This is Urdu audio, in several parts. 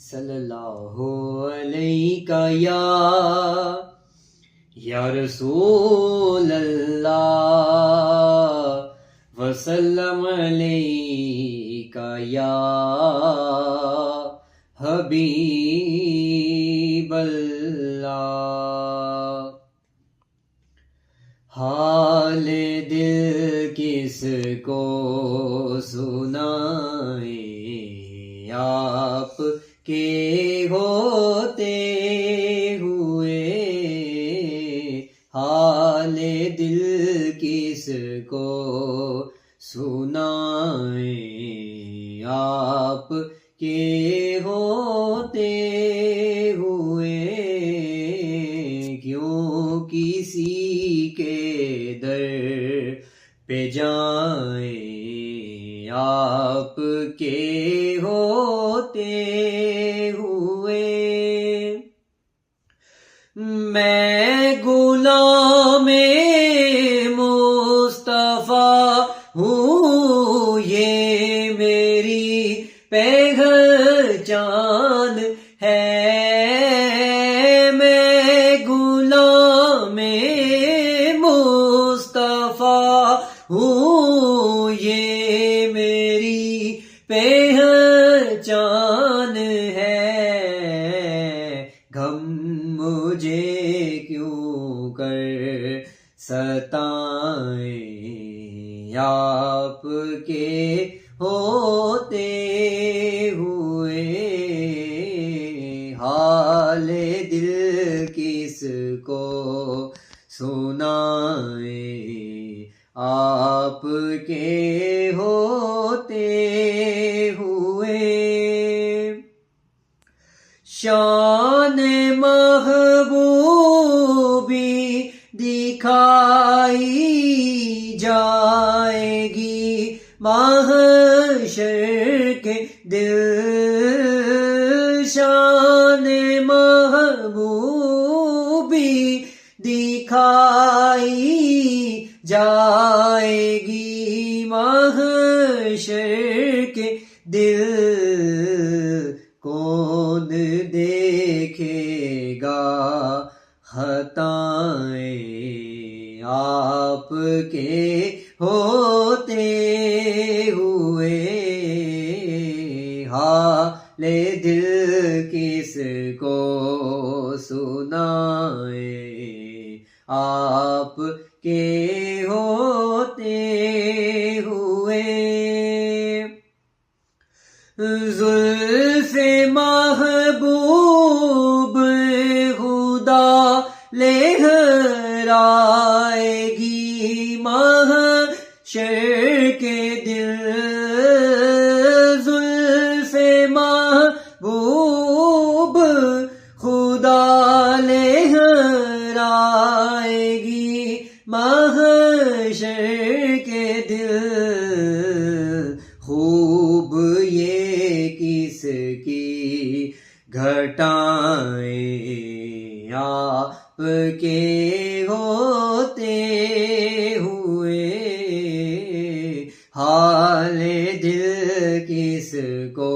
صلی اللہ علیہ یا رسول اللہ وسلم علیہ یا حبیب اللہ. حال دل کس کو سنائیں آپ کے ہوتے ہوئے. حال دل کس کو سنائیں آپ کے ہوتے ہوئے. کیوں کسی کے در پہ جائیں آپ کے ہوتے ہوئے. میں غلام مصطفیٰ ہوں یہ میری پہچان ہے. میں غلام مصطفیٰ ہوں یہ میری پہچان ہے. غم مجھے کیوں کر ستائیں آپ کے ہوتے ہوئے. حال دل کس کو سنائیں آپ کے ہوتے ہوئے. شان محبوبی دکھائی جائے گی محشر کے دل. شان محبوبی دکھائی جائے گی محشر کے دل. کون دیکھے گا خطائیں آپ کے ہوتے ہوئے. حال دل کس کو سنائیں آپ کے ہوتے ہوئے. زلف محبوب خدا لہرائے گی محشر کے دل. زلف محبوب خدا لہرائے گی محشر کے دل. خوب یہ کس کی گھٹائیں آپ کے ہوتے ہوئے. حال دل کس کو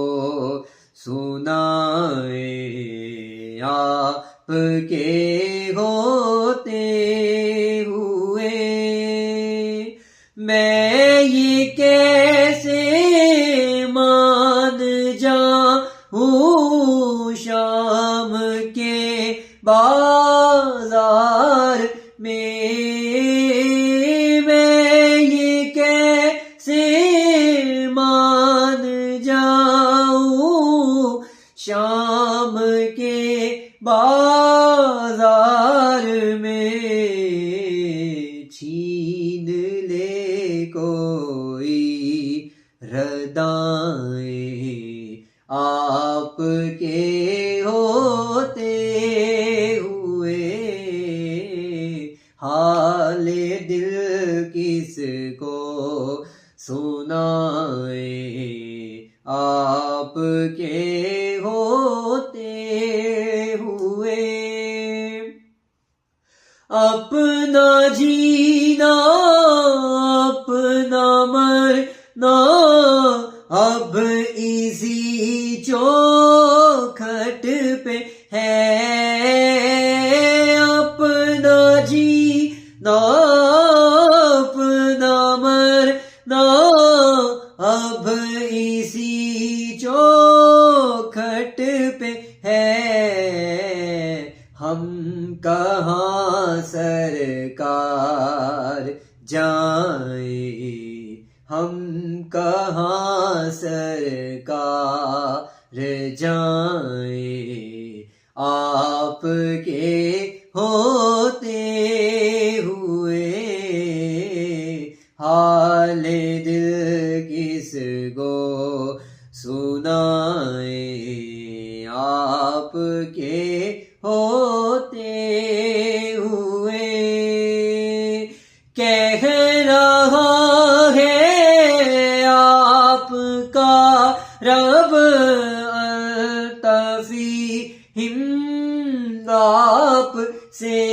سنائیں آپ کے ہوتے ہوئے. میں یہ کیسے مان جاؤں شام کے بازار میں. میں یہ کیسے مان جاؤں شام کے بازار میں. چھین لے کوئی ردائیں آپ کے ہوتے ہوئے. حال دل کس کو سنائیں آپ کے ہوتے ہوئے. اپنا جینا اپنا مرنا اب اسی چوک چوکھٹ پہ ہے اپنا جینا اپنا مرنا اب اسی چوکھٹ پہ ہے ہم کہاں سرکار جائیں ہم کہاں سرکار جائیں آپ کے ہوتے ہوئے حال دل کس کو سنائیں آپ کے ہوتے ہوئے کہہ رہا ہے آپ کا رب الطفیم آپ سے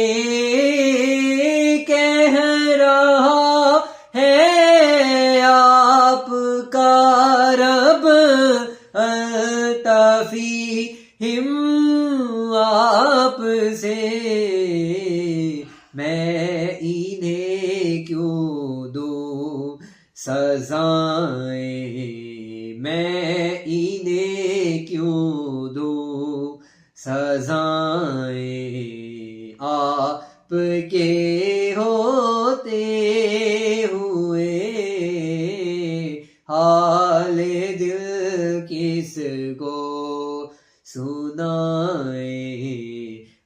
کہہ رہا ہے آپ کا رب الطفیم آپ سے میں انہیں کیوں دوں سزائیں میں انہیں کیوں دوں سزائیں آپ کے ہوتے ہوئے حال دل کس کو سنائیں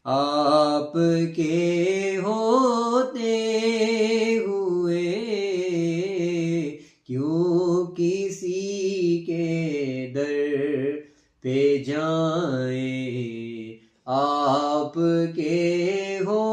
آپ کے ہوتے ہوئے کیوں کسی کے در پہ جائیں آپ کے ہو